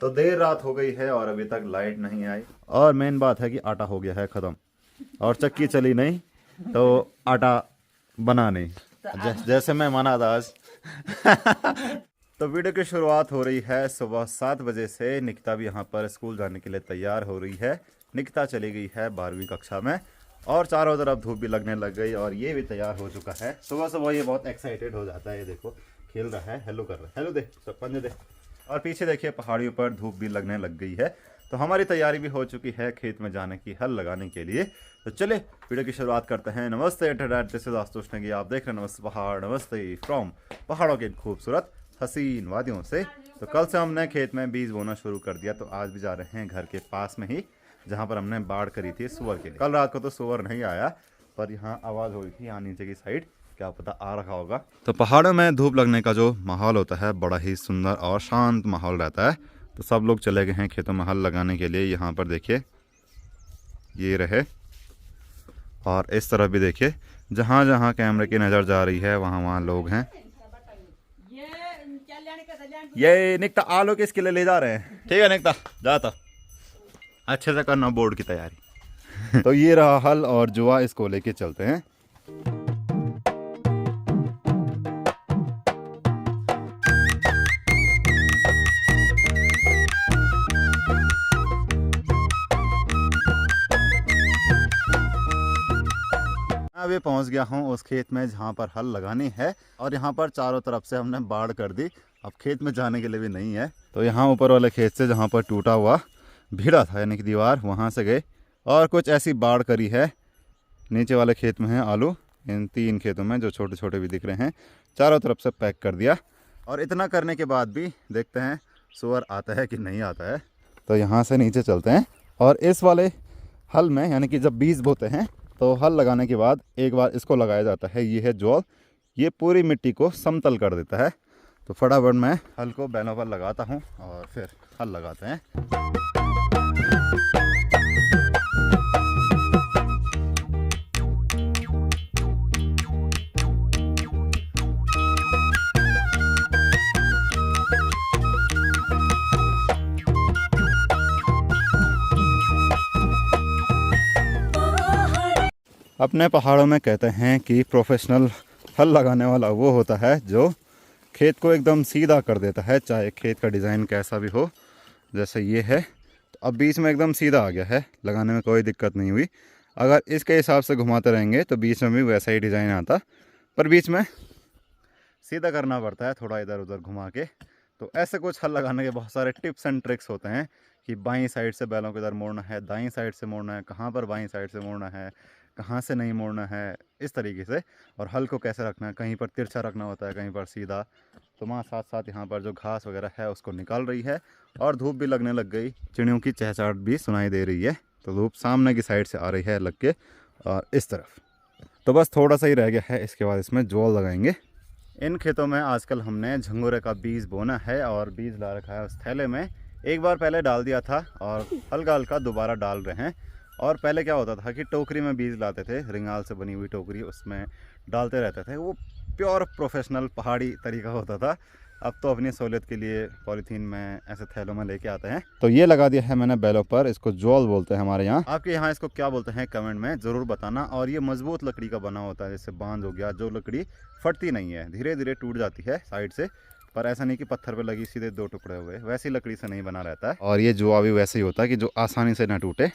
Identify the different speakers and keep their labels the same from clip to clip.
Speaker 1: तो देर रात हो गई है और अभी तक लाइट नहीं आई, और मेन बात है कि आटा हो गया है ख़त्म और चक्की चली नहीं तो आटा बना नहीं, जैसे मैं मना था आज। तो वीडियो की शुरुआत हो रही है सुबह 7 बजे से। निकिता भी यहाँ पर स्कूल जाने के लिए तैयार हो रही है। निकिता चली गई है 12वीं कक्षा में और चारों तरफ धूप भी लगने लग गई और ये भी तैयार हो चुका है। सुबह सुबह ये बहुत एक्साइटेड हो जाता है। ये देखो खेल रहा है, हेलो कर रहा है, हेलो दे सब पंजे दे। और पीछे देखिए पहाड़ियों पर धूप भी लगने लग गई है। तो हमारी तैयारी भी हो चुकी है खेत में जाने की, हल लगाने के लिए। तो चले वीडियो की शुरुआत करते हैं। नमस्ते internet, this is Ashutosh Negi. आप देख रहे हैं नमस्ते पहाड़, नमस्ते फ्रॉम पहाड़ों के खूबसूरत हसीन वादियों से। तो कल से हमने खेत में बीज बोना शुरू कर दिया, तो आज भी जा रहे हैं घर के पास में ही जहाँ पर हमने बाढ़ करी थी सुअर के लिए। कल रात को तो सुअर नहीं आया, पर यहाँ आवाज़ हो रही थी यहाँ नीचे की साइड, क्या पता आ रखा होगा। तो पहाड़ों में धूप लगने का जो माहौल होता है बड़ा ही सुंदर और शांत माहौल रहता है। तो सब लोग चले गए हैं खेतों में हल लगाने के लिए। यहाँ पर देखिए ये रहे, और इस तरफ भी देखिए, जहाँ जहाँ कैमरे की नज़र जा रही है वहाँ वहाँ लोग हैं। ये निकता आलू किसके लिए ले जा रहे हैं? ठीक है निकता जाता, अच्छे से करना बोर्ड की तैयारी। तो ये रहा हल और जुआ, इसको लेके चलते हैं। अभी पहुंच गया हूं उस खेत में जहां पर हल लगानी है, और यहां पर चारों तरफ से हमने बाढ़ कर दी। अब खेत में जाने के लिए भी नहीं है। तो यहां ऊपर वाले खेत से जहां पर टूटा हुआ भिड़ा था यानी कि दीवार, वहां से गए और कुछ ऐसी बाढ़ करी है। नीचे वाले खेत में है आलू, इन 3 खेतों में जो छोटे छोटे भी दिख रहे हैं, चारों तरफ से पैक कर दिया। और इतना करने के बाद भी देखते हैं सुअर आता है कि नहीं आता है। तो यहाँ से नीचे चलते हैं, और इस वाले हल में यानी कि जब बीज बोते हैं तो हल लगाने के बाद एक बार इसको लगाया जाता है। ये है जोल, ये पूरी मिट्टी को समतल कर देता है। तो फटाफट मैं हल को बैलों पर लगाता हूँ और फिर हल लगाते हैं। अपने पहाड़ों में कहते हैं कि प्रोफेशनल हल लगाने वाला वो होता है जो खेत को एकदम सीधा कर देता है, चाहे खेत का डिज़ाइन कैसा भी हो। जैसे ये है, तो अब बीच में एकदम सीधा आ गया है, लगाने में कोई दिक्कत नहीं हुई। अगर इसके हिसाब से घुमाते रहेंगे तो बीच में भी वैसा ही डिज़ाइन आता, पर बीच में सीधा करना पड़ता है थोड़ा इधर उधर घुमा के। तो ऐसे कुछ हल लगाने के बहुत सारे टिप्स एंड ट्रिक्स होते हैं कि बाईं साइड से बैलों को इधर मोड़ना है, दाईं साइड से मोड़ना है, कहाँ पर बाईं साइड से मोड़ना है, कहाँ से नहीं मोड़ना है, इस तरीके से। और हल को कैसे रखना है, कहीं पर तिरछा रखना होता है, कहीं पर सीधा। तो माँ साथ साथ यहाँ पर जो घास वगैरह है उसको निकाल रही है, और धूप भी लगने लग गई, चिड़ियों की चहचहाट भी सुनाई दे रही है। तो धूप सामने की साइड से आ रही है लग के, और इस तरफ तो बस थोड़ा सा ही रह गया है। इसके बाद इसमें जोल लगाएंगे। इन खेतों में आजकल हमने झंगोरे का बीज बोना है, और बीज ला रखा है उस थैले में। एक बार पहले डाल दिया था और हल्का हल्का दोबारा डाल रहे हैं। और पहले क्या होता था कि टोकरी में बीज लाते थे, रिंगाल से बनी हुई टोकरी, उसमें डालते रहते थे। वो प्योर प्रोफेशनल पहाड़ी तरीका होता था। अब तो अपनी सहूलियत के लिए पॉलीथीन में ऐसे थैलों में लेके आते हैं। तो ये लगा दिया है मैंने बैलों पर, इसको जोल बोलते हैं हमारे यहाँ। आपके यहाँ इसको क्या बोलते हैं कमेंट में ज़रूर बताना। और ये मजबूत लकड़ी का बना होता है, जैसे बांज हो गया, जो लकड़ी फटती नहीं है, धीरे धीरे टूट जाती है साइड से, पर ऐसा नहीं कि पत्थर पे लगी सीधे 2 टुकड़े हुए, वैसी लकड़ी से नहीं बना रहता है। और ये जुआ भी वैसे ही होता है कि जो आसानी से ना टूटे।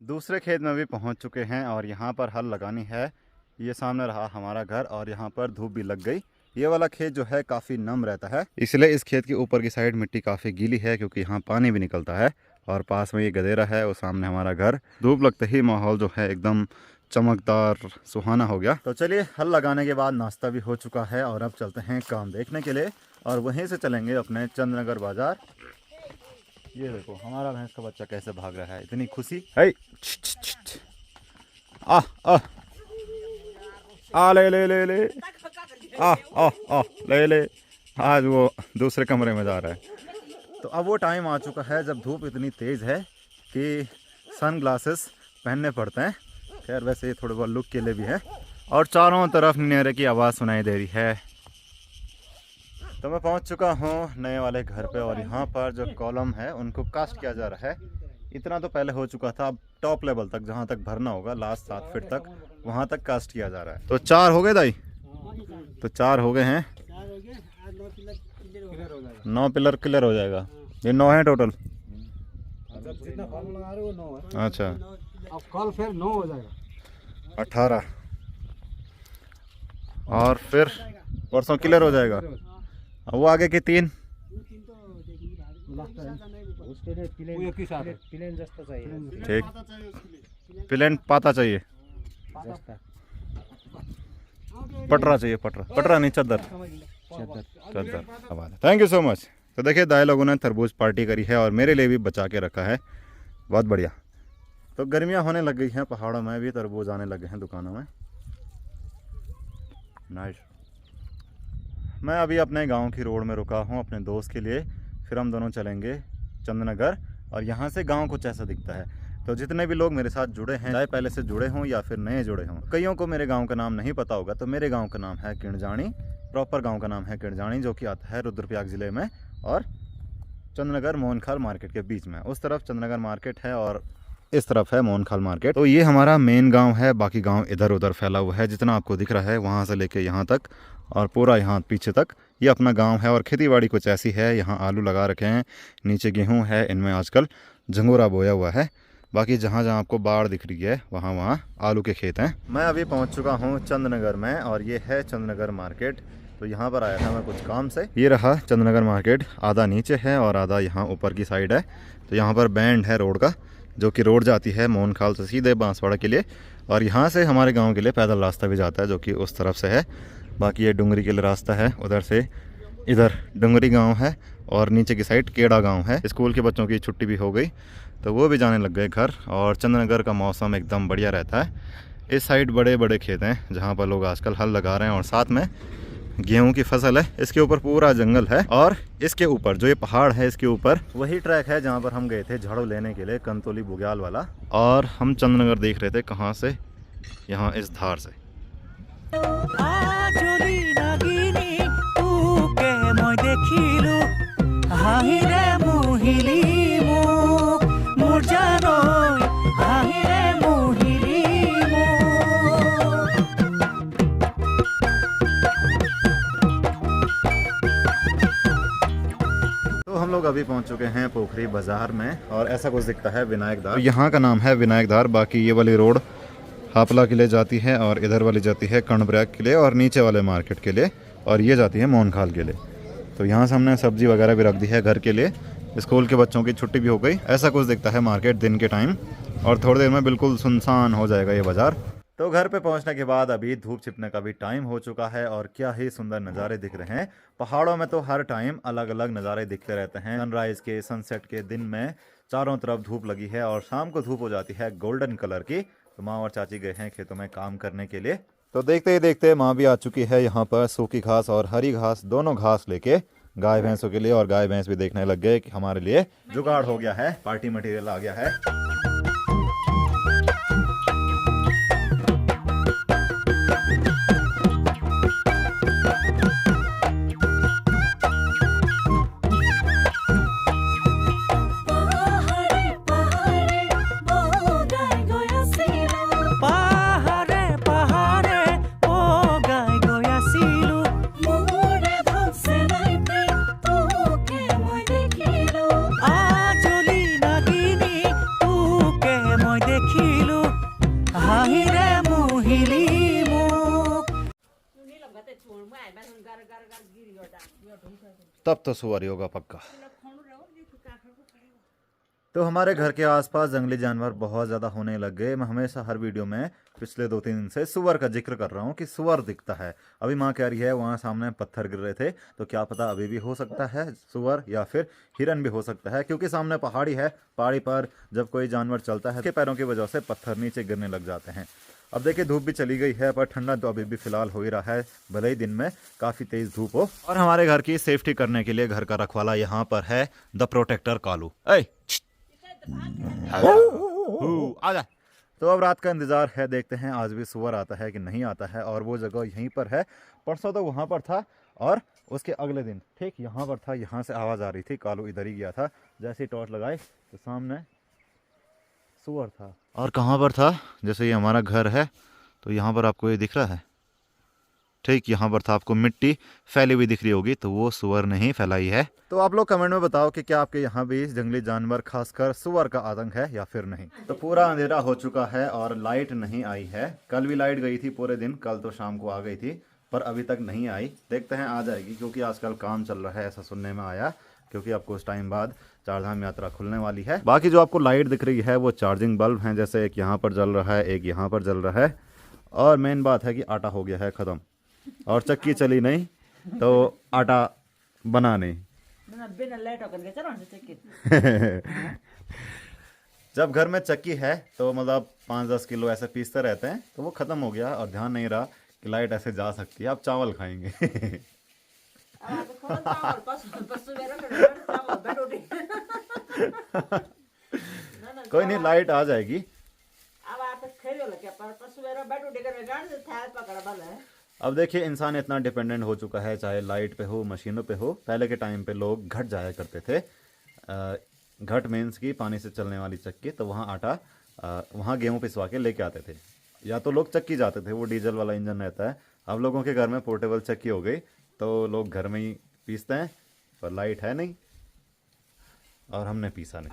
Speaker 1: दूसरे खेत में भी पहुंच चुके हैं और यहाँ पर हल लगानी है। ये सामने रहा हमारा घर, और यहाँ पर धूप भी लग गई। ये वाला खेत जो है काफ़ी नम रहता है, इसलिए इस खेत के ऊपर की साइड मिट्टी काफ़ी गीली है, क्योंकि यहाँ पानी भी निकलता है। और पास में ये गदेरा है और सामने हमारा घर। धूप लगते ही माहौल जो है एकदम चमकदार सुहाना हो गया। तो चलिए, हल लगाने के बाद नाश्ता भी हो चुका है और अब चलते हैं काम देखने के लिए और वहीं से चलेंगे अपने चंद्रनगर बाजार। ये देखो हमारा भैंस का बच्चा कैसे भाग रहा है, इतनी खुशी है। आ ले ले ले ले ले ले। आज वो दूसरे कमरे में जा रहा है। तो अब वो टाइम आ चुका है जब धूप इतनी तेज़ है कि सन ग्लासेस पहनने पड़ते हैं। खैर वैसे ये थोड़े बहुत लुक के लिए भी है। और चारों तरफ निनेरे की आवाज़ सुनाई दे रही है। तो मैं पहुंच चुका हूं नए वाले घर पे और यहाँ पर जो कॉलम है उनको कास्ट किया जा रहा है। इतना तो पहले हो चुका था, अब टॉप लेवल तक जहाँ तक भरना होगा लास्ट 7 फीट तक वहाँ तक कास्ट किया जा रहा है। तो 4 हो गए दाई, तो 4 हो गए हैं, 9 पिलर क्लियर हो जाएगा। ये 9 है टोटल।
Speaker 2: जितना कॉलम लगा रहे हो 9 है।
Speaker 1: अच्छा,
Speaker 2: अब कल फिर 9 हो जाएगा,
Speaker 1: 18 और फिर परसों क्लियर हो जाएगा। वो आगे के 3 ठीक, प्लेन पाता चाहिए, पटरा चाहिए, पटरा नहीं चद्दर। Thank you so much. तो देखिए दाई लोगों ने तरबूज पार्टी करी है और मेरे लिए भी बचा के रखा है, बहुत बढ़िया। तो गर्मियां होने लग गई हैं, पहाड़ों में भी तरबूज आने लगे हैं दुकानों में। नाइस। मैं अभी अपने गांव की रोड में रुका हूं अपने दोस्त के लिए, फिर हम दोनों चलेंगे चंद्रनगर और यहाँ से गांव कुछ ऐसा दिखता है। तो जितने भी लोग मेरे साथ जुड़े हैं, चाहे पहले से जुड़े हों या फिर नए जुड़े हों, कईयों को मेरे गांव का नाम नहीं पता होगा। तो मेरे गांव का नाम है किणजानी, प्रॉपर गांव का नाम है किणजानी, जो कि आता है रुद्रप्रयाग ज़िले में और चंद्रनगर मोहनखाल मार्केट के बीच में। उस तरफ चंद्रनगर मार्केट है और इस तरफ है मोहनखाल मार्केट। तो ये हमारा मेन गांव है, बाकी गांव इधर उधर फैला हुआ है। जितना आपको दिख रहा है वहाँ से लेके यहाँ तक और पूरा यहाँ पीछे तक ये अपना गांव है। और खेतीबाड़ी कुछ ऐसी है, यहाँ आलू लगा रखे हैं, नीचे गेहूँ है, इनमें आजकल झंगोरा बोया हुआ है। बाकी जहाँ जहाँ आपको बाढ़ दिख रही है वहाँ वहाँ आलू के खेत हैं। मैं अभी पहुँच चुका हूँ चंद्रनगर में और ये है चंद्रनगर मार्केट। तो यहाँ पर आया था मैं कुछ काम से। ये रहा चंद्रनगर मार्केट, आधा नीचे है और आधा यहाँ ऊपर की साइड है। तो यहाँ पर बैंड है रोड का, जो कि रोड जाती है मोहनखाल से सीधे बांसवाड़ा के लिए और यहाँ से हमारे गांव के लिए पैदल रास्ता भी जाता है, जो कि उस तरफ से है। बाकी ये डुंगरी के लिए रास्ता है, उधर से इधर डुंगरी गांव है और नीचे की साइड केड़ा गांव है। स्कूल के बच्चों की छुट्टी भी हो गई तो वो भी जाने लग गए घर। और चंद्रनगर का मौसम एकदम बढ़िया रहता है। इस साइड बड़े बड़े खेत हैं जहाँ पर लोग आजकल हल लगा रहे हैं और साथ में गेहूं की फसल है। इसके ऊपर पूरा जंगल है और इसके ऊपर जो ये पहाड़ है इसके ऊपर वही ट्रैक है जहाँ पर हम गए थे झाड़ू लेने के लिए, कंतोली बुग्याल वाला। और हम चंद्रनगर देख रहे थे कहाँ से, यहाँ इस धार से। हम लोग अभी पहुंच चुके हैं पोखरी बाजार में और ऐसा कुछ दिखता है विनायक धार। तो यहाँ का नाम है विनायक धार। बाकी ये वाली रोड हापला के लिए जाती है और इधर वाली जाती है कर्णप्रयाग के लिए और नीचे वाले मार्केट के लिए और ये जाती है मोहनखाल के लिए। तो यहाँ से हमने सब्जी वगैरह भी रख दी है घर के लिए। स्कूल के बच्चों की छुट्टी भी हो गई। ऐसा कुछ दिखता है मार्केट दिन के टाइम और थोड़ी देर में बिल्कुल सुनसान हो जाएगा ये बाज़ार। तो घर पे पहुंचने के बाद अभी धूप छिपने का भी टाइम हो चुका है और क्या ही सुंदर नज़ारे दिख रहे हैं। पहाड़ों में तो हर टाइम अलग अलग नज़ारे दिखते रहते हैं। सनराइज के, सनसेट के, दिन में चारों तरफ धूप लगी है और शाम को धूप हो जाती है गोल्डन कलर की। तो माँ और चाची गए हैं खेतों में काम करने के लिए। तो देखते ही देखते माँ भी आ चुकी है यहाँ पर सूखी घास और हरी घास, दोनों घास लेके गाय भैंसों के लिए। और गाय भैंस भी देखने लग गए कि हमारे लिए जुगाड़ हो गया है, पार्टी मटेरियल आ गया है। तब तो सुअर होगा पक्का। तो हमारे घर के आसपास जंगली जानवर बहुत ज़्यादा होने लग गए। मैं हमेशा हर वीडियो में पिछले 2-3 दिन से सुअर का जिक्र कर रहा हूँ कि सुअर दिखता है। अभी माँ कह रही है वहाँ सामने पत्थर गिर रहे थे, तो क्या पता अभी भी हो सकता है सुअर या फिर हिरन भी हो सकता है, क्योंकि सामने पहाड़ी है। पहाड़ी पर जब कोई जानवर चलता है उसके पैरों की वजह से पत्थर नीचे गिरने लग जाते हैं। अब देखिए धूप भी चली गई है, पर ठंडा तो अभी भी फिलहाल हो ही रहा है, भले ही दिन में काफ़ी तेज़ धूप हो। और हमारे घर की सेफ्टी करने के लिए घर का रखवाला यहाँ पर है द प्रोटेक्टर कालू। आजा। तो अब रात का इंतजार है, देखते हैं आज भी सुअर आता है कि नहीं आता है। और वो जगह यहीं पर है, परसों तो वहाँ पर था और उसके अगले दिन ठीक यहाँ पर था। यहाँ से आवाज़ आ रही थी, कालू इधर ही गया था। जैसे ही टॉर्च लगाई तो सामने सुअर था। और कहाँ पर था, जैसे ये हमारा घर है तो यहाँ पर आपको ये दिख रहा है, ठीक यहाँ पर था। आपको मिट्टी फैली हुई दिख रही होगी, तो वो सुअर ने ही फैलाई है। तो आप लोग कमेंट में बताओ कि क्या आपके यहाँ भी जंगली जानवर खासकर सुअर का आतंक है या फिर नहीं। तो पूरा अंधेरा हो चुका है और लाइट नहीं आई है। कल भी लाइट गई थी पूरे दिन, कल तो शाम को आ गई थी, पर अभी तक नहीं आई। देखते हैं आ जाएगी, क्योंकि आजकल काम चल रहा है ऐसा सुनने में आया, क्योंकि अब कुछ टाइम बाद चारधाम यात्रा खुलने वाली है। बाकी जो आपको लाइट दिख रही है वो चार्जिंग बल्ब हैं, जैसे एक यहाँ पर जल रहा है, एक यहाँ पर जल रहा है। और मेन बात है कि आटा हो गया है ख़त्म और चक्की चली नहीं तो आटा बना नहीं। जब घर में चक्की है तो मतलब 5-10 किलो ऐसे पीसते रहते हैं, तो वो ख़त्म हो गया और ध्यान नहीं रहा कि लाइट ऐसे जा सकती है। अब चावल खाएंगे। कोई नहीं, लाइट आ जाएगी। अब देखिए इंसान इतना डिपेंडेंट हो चुका है, चाहे लाइट पे हो, मशीनों पे हो। पहले के टाइम पे लोग घट जाया करते थे, घट मीन्स की पानी से चलने वाली चक्की, तो वहाँ आटा वहाँ गेहूँ पिसवा के लेके आते थे, या तो लोग चक्की जाते थे, वो डीजल वाला इंजन रहता है। अब लोगों के घर में पोर्टेबल चक्की हो गई, तो लोग घर में ही पीसते हैं, पर लाइट है नहीं और हमने पीसा नहीं।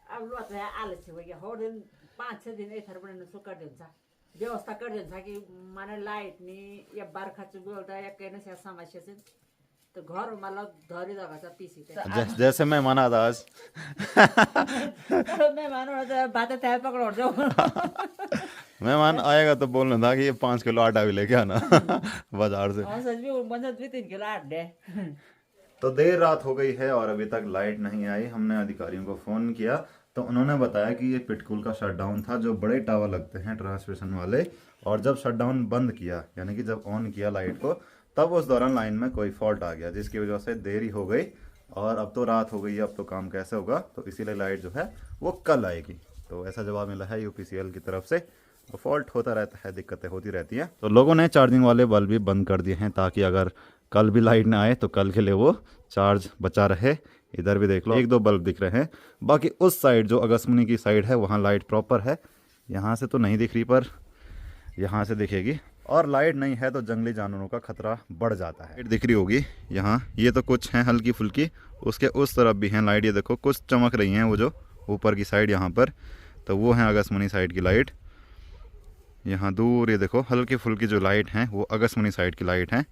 Speaker 3: अब लोग आलस्य हो गया, हो दिन 5-6 दिन एक कर देता व्यवस्था कर देता कि माने लाइट नहीं या बरखा बोलता या कहने से समस्या से, तो घर मतलब धरी जगह पीसी
Speaker 1: जैसे मैं माना था आज।
Speaker 3: मेहमान बातें तय पकड़ जाओ।
Speaker 1: मेहमान आएगा तो बोलना था कि ये 5 किलो आटा भी लेके आना बाजार से।
Speaker 3: सच भी 3 किलो आटा दे।
Speaker 1: तो देर रात हो गई है और अभी तक लाइट नहीं आई। हमने अधिकारियों को फ़ोन किया तो उन्होंने बताया कि ये पिटकुल का शटडाउन था, जो बड़े टावर लगते हैं ट्रांसमिशन वाले, और जब शटडाउन बंद किया यानी कि जब ऑन किया लाइट को, तब उस दौरान लाइन में कोई फॉल्ट आ गया, जिसकी वजह से देरी हो गई। और अब तो रात हो गई है, अब तो काम कैसे होगा, तो इसीलिए लाइट जो है वो कल आएगी। तो ऐसा जवाब मिला है यूपीसीएल की तरफ से। तो फॉल्ट होता रहता है, दिक्कतें होती रहती हैं। तो लोगों ने चार्जिंग वाले बल्ब भी बंद कर दिए हैं, ताकि अगर कल भी लाइट ना आए तो कल के लिए वो चार्ज बचा रहे। इधर भी देख लो 1-2 बल्ब दिख रहे हैं। बाकी उस साइड जो अगस्मुनी की साइड है वहाँ लाइट प्रॉपर है। यहाँ से तो नहीं दिख रही, पर यहाँ से दिखेगी। और लाइट नहीं है तो जंगली जानवरों का खतरा बढ़ जाता है। लाइट दिख रही होगी यहाँ, ये तो कुछ हैं हल्की फुल्की, उसके उस तरफ भी हैं लाइट। ये देखो कुछ चमक रही हैं, वो जो ऊपर की साइड यहाँ पर, तो वो है अगस्मुनी साइड की लाइट। यहाँ दूर ये देखो हल्की फुल्की जो लाइट हैं वो अगस्मुनी साइड की लाइट हैं।